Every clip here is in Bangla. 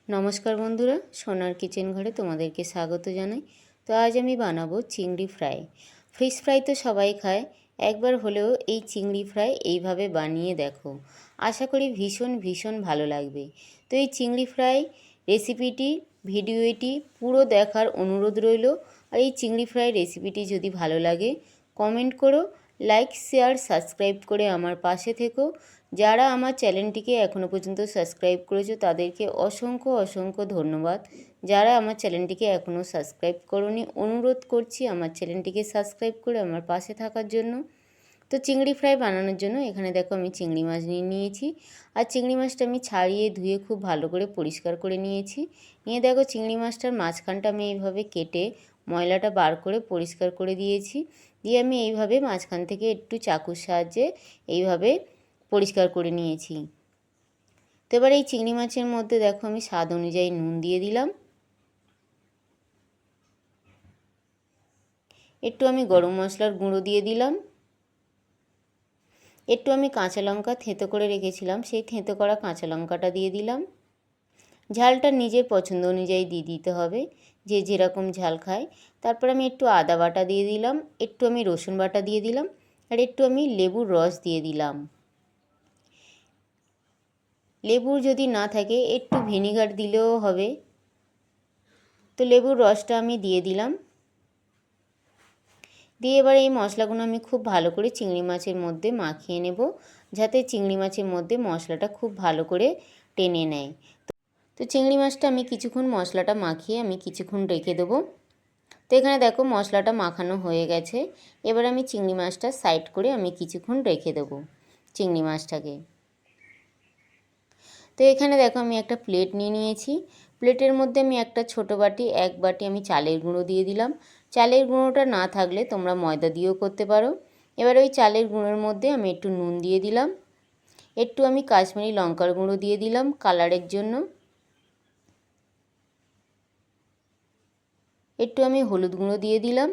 নমস্কার বন্ধুরা, সোনার কিচেন ঘরে তোমাদেরকে স্বাগত জানাই। তো আজ আমি বানাবো চিংড়ি ফ্রাই। ফিশ ফ্রাই তো সবাই খায়, একবার হলেও এই চিংড়ি ফ্রাই এইভাবে বানিয়ে দেখো, আশা করি ভীষণ ভীষণ ভালো লাগবে। তো এই চিংড়ি ফ্রাই রেসিপিটি ভিডিওটি পুরো দেখার অনুরোধ রইল। আর এই চিংড়ি ফ্রাই রেসিপিটি যদি ভালো লাগে কমেন্ট করো, লাইক শেয়ার সাবস্ক্রাইব করে আমার পাশে থেকো। যারা আমার চ্যানেলটিকে এখনও পর্যন্ত সাবস্ক্রাইব করেছো তাদেরকে অসংখ্য অসংখ্য ধন্যবাদ। যারা আমার চ্যানেলটিকে এখনও সাবস্ক্রাইব করোনি, অনুরোধ করছি আমার চ্যানেলটিকে সাবস্ক্রাইব করে আমার পাশে থাকার জন্য। তো চিংড়ি ফ্রাই বানানোর জন্য এখানে দেখো আমি চিংড়ি মাছ নিয়ে নিয়েছি। আর চিংড়ি মাছটা আমি ছাড়িয়ে ধুয়ে খুব ভালো করে পরিষ্কার করে নিয়েছি। নিয়ে দেখো চিংড়ি মাছটার মাঝখানটা আমি এইভাবে কেটে ময়লাটা বার করে পরিষ্কার করে দিয়েছি। দিয়ে আমি এইভাবে মাঝখান থেকে একটু চাকুর সাহায্যে এইভাবে পরিষ্কার করে নিয়েছি। তো এবার এই চিংড়ি মাছের মধ্যে দেখো আমি স্বাদ অনুযায়ী নুন দিয়ে দিলাম, একটু আমি গরম মশলার গুঁড়ো দিয়ে দিলাম, একটু আমি কাঁচা লঙ্কা থেঁতো করে রেখেছিলাম সেই থেঁতো করা কাঁচা লঙ্কাটা দিয়ে দিলাম। ঝালটা নিজের পছন্দ অনুযায়ী দিয়ে দিতে হবে, যে যেরকম ঝাল খায়। তারপর আমি একটু আদা বাটা দিয়ে দিলাম, একটু আমি রসুন বাটা দিয়ে দিলাম, আর একটু আমি লেবুর রস দিয়ে দিলাম। লেবুর যদি না থাকে একটু ভিনিগার দিলেও হবে। তো লেবুর রসটা আমি দিয়ে দিলাম। দিয়ে এবার এই মশলাগুলো আমি খুব ভালো করে চিংড়ি মাছের মধ্যে মাখিয়ে নেব, যাতে চিংড়ি মাছের মধ্যে মশলাটা খুব ভালো করে টেনে নেয়। তো চিংড়ি মাছটা আমি কিছুক্ষণ মশলাটা মাখিয়ে আমি কিছুক্ষণ রেখে দেবো। তো এখানে দেখো মশলাটা মাখানো হয়ে গেছে। এবার আমি চিংড়ি মাছটা সাইড করে আমি কিছুক্ষণ রেখে দেবো চিংড়ি মাছটাকে। তো এখানে দেখো আমি একটা প্লেট নিয়ে নিয়েছি। প্লেটের মধ্যে আমি একটা ছোটো বাটি, এক বাটি আমি চালের গুঁড়ো দিয়ে দিলাম। চালের গুঁড়োটা না থাকলে তোমরা ময়দা দিয়েও করতে পারো। এবার ওই চালের গুঁড়োর মধ্যে আমি একটু নুন দিয়ে দিলাম, একটু আমি কাশ্মীরি লঙ্কার গুঁড়ো দিয়ে দিলাম কালারের জন্য, একটু আমি হলুদ গুঁড়ো দিয়ে দিলাম,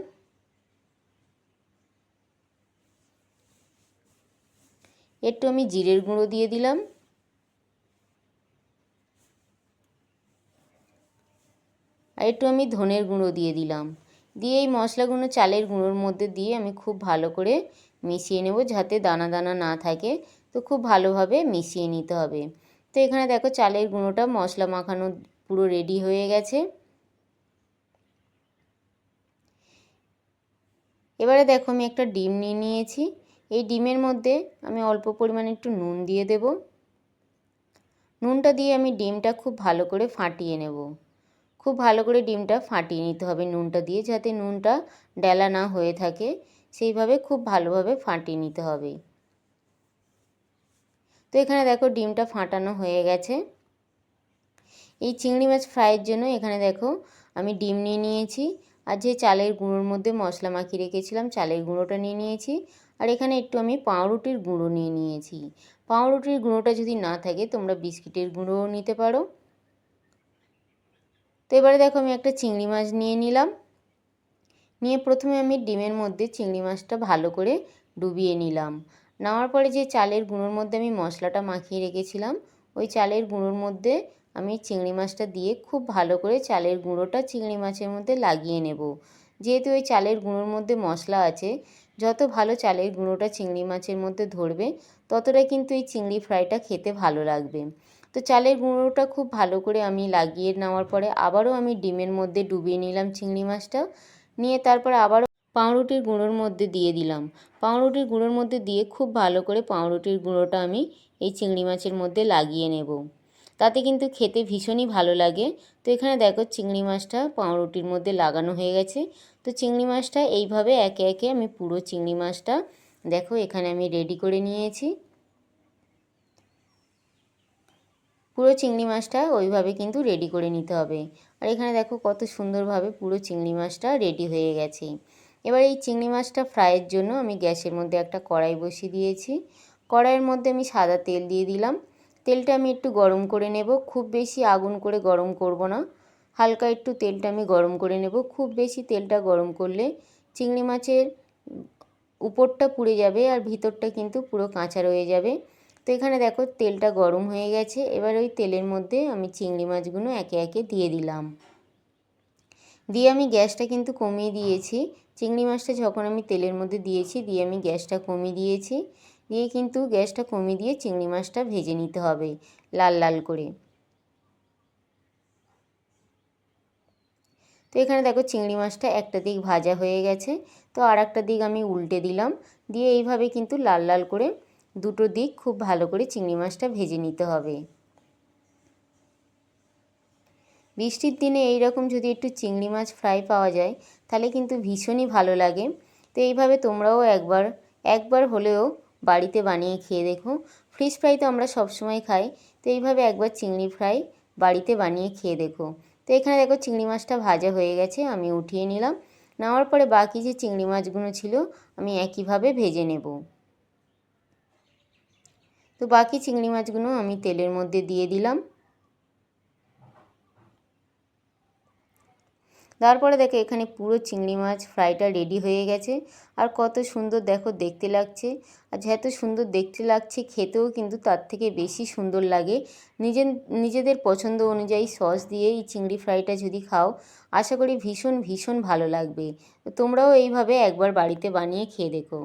একটু আমি জিরের গুঁড়ো দিয়ে দিলাম, আর একটু আমি ধনের গুঁড়ো দিয়ে দিলাম। দিয়ে এই মশলাগুলো চালের গুঁড়োর মধ্যে দিয়ে আমি খুব ভালো করে মিশিয়ে নেব, যাতে দানা দানা না থাকে। তো খুব ভালোভাবে মিশিয়ে নিতে হবে। তো এখানে দেখো চালের গুঁড়োটা মশলা মাখানো পুরো রেডি হয়ে গেছে। এবারে দেখো আমি একটা ডিম নিয়ে নিয়েছি। এই ডিমের মধ্যে আমি অল্প পরিমাণে একটু নুন দিয়ে দেব। নুনটা দিয়ে আমি ডিমটা খুব ভালো করে ফাটিয়ে নেব। খুব ভালো করে ডিমটা ফাটিয়ে নিতে হবে নুনটা দিয়ে, যাতে নুনটা ডেলা না হয়ে থাকে, সেইভাবে খুব ভালোভাবে ফাটিয়ে নিতে হবে। তো এখানে দেখো ডিমটা ফাটানো হয়ে গেছে। এই চিংড়ি মাছ ফ্রাইয়ের জন্য এখানে দেখো আমি ডিম নিয়ে নিয়েছি, আর যে চালের গুঁড়োর মধ্যে মশলা মাখিয়ে রেখেছিলাম চালের গুঁড়োটা নিয়ে নিয়েছি, আর এখানে একটু আমি পাউরুটির গুঁড়ো নিয়ে নিয়েছি। পাউরুটির গুঁড়োটা যদি না থাকে তোমরা বিস্কিটের গুঁড়োও নিতে পারো। তো এবারে দেখো আমি একটা চিংড়ি মাছ নিয়ে নিলাম। নিয়ে প্রথমে আমি ডিমের মধ্যে চিংড়ি মাছটা ভালো করে ডুবিয়ে নিলাম। নেওয়ার পরে যে চালের গুঁড়োর মধ্যে আমি মশলাটা মাখিয়ে রেখেছিলাম, ওই চালের গুঁড়োর মধ্যে আমি চিংড়ি মাছটা দিয়ে খুব ভালো করে চালের গুঁড়োটা চিংড়ি মাছের মধ্যে লাগিয়ে নেব। যেহেতু ওই চালের গুঁড়োর মধ্যে মশলা আছে, যত ভালো চালের গুঁড়োটা চিংড়ি মাছের মধ্যে ধরবে ততটা কিন্তু এই চিংড়ি ফ্রাইটা খেতে ভালো লাগবে। তো চালের গুঁড়োটা খুব ভালো করে আমি লাগিয়ে নেওয়ার পরে আবারও আমি ডিমের মধ্যে ডুবিয়ে নিলাম চিংড়ি মাছটা। নিয়ে তারপরে আবারও পাউরুটির গুঁড়োর মধ্যে দিয়ে দিলাম। পাউরুটির গুঁড়োর মধ্যে দিয়ে খুব ভালো করে পাউরুটির গুঁড়োটা আমি এই চিংড়ি মাছের মধ্যে লাগিয়ে নেব, তাতে কিন্তু খেতে ভীষণই ভালো লাগে। তো এখানে দেখো চিংড়ি মাছটা পাউরুটির মধ্যে লাগানো হয়ে গেছে। তো চিংড়ি মাছটা এইভাবে একে একে আমি পুরো চিংড়ি মাছটা দেখো এখানে আমি রেডি করে নিয়েছি। পুরো চিংড়ি মাছটা ওইভাবে কিন্তু রেডি করে নিতে হবে। আর এখানে দেখো কত সুন্দরভাবে পুরো চিংড়ি মাছটা রেডি হয়ে গেছে। এবার এই চিংড়ি মাছটা ফ্রাইয়ের জন্য আমি গ্যাসের মধ্যে একটা কড়াই বসিয়ে দিয়েছি। কড়াইয়ের মধ্যে আমি সাদা তেল দিয়ে দিলাম। তেলটা আমি একটু গরম করে নেব, খুব বেশি আগুন করে গরম করব না, হালকা একটু তেলটা আমি গরম করে নেব। খুব বেশি তেলটা গরম করলে চিংড়ি মাছের উপরটা পুড়ে যাবে আর ভিতরটা কিন্তু পুরো কাঁচা রয়ে যাবে। তো এখানে দেখো তেলটা গরম হয়ে গেছে, এবার ওই তেলের মধ্যে আমি চিংড়ি মাছগুলো একে একে দিয়ে দিলাম। দিয়ে আমি গ্যাসটা কিন্তু কমিয়ে দিয়েছি। চিংড়ি মাছটা যখন আমি তেলের মধ্যে দিয়েছি, দিয়ে আমি গ্যাসটা কমিয়ে দিয়েছি। দিয়ে কিন্তু গ্যাসটা কমিয়ে দিয়ে চিংড়ি মাছটা ভেজে নিতে হবে লাল লাল করে। তো এখানে দেখো চিংড়ি মাছটা একটা দিক ভাজা হয়ে গেছে, তো আর একটা দিক আমি উল্টে দিলাম। দিয়ে এইভাবে কিন্তু লাল লাল করে দুটো দিক খুব ভালো করে চিংড়ি মাছটা ভেজে নিতে হবে। বৃষ্টির দিনে এই রকম যদি একটু চিংড়ি মাছ ফ্রাই পাওয়া যায় তাহলে কিন্তু ভীষণই ভালো লাগে। তো এইভাবে তোমরাও একবার হলেও বাড়িতে বানিয়ে খেয়ে দেখো। ফিশ ফ্রাই তো আমরা সবসময় খাই, তো এইভাবে একবার চিংড়ি ফ্রাই বাড়িতে বানিয়ে খেয়ে দেখো। তো এখানে দেখো চিংড়ি মাছটা ভাজা হয়ে গেছে, আমি উঠিয়ে নিলাম। নেওয়ার পরে বাকি যে চিংড়ি মাছগুলো ছিল আমি একইভাবে ভেজে নেব। তো বাকি চিংড়ি মাছগুলো আমি তেলের মধ্যে দিয়ে দিলাম। তারপরে দেখো এখানে পুরো চিংড়ি মাছ ফ্রাইটা রেডি হয়ে গেছে। আর কত সুন্দর দেখো দেখতে লাগছে। আর যত সুন্দর দেখতে লাগছে খেতেও কিন্তু তার থেকে বেশি সুন্দর লাগে। নিজেদের পছন্দ অনুযায়ী সস দিয়ে এই চিংড়ি ফ্রাইটা যদি খাও, আশা করি ভীষণ ভীষণ ভালো লাগবে। তো তোমরাও এইভাবে একবার বাড়িতে বানিয়ে খেয়ে দেখো।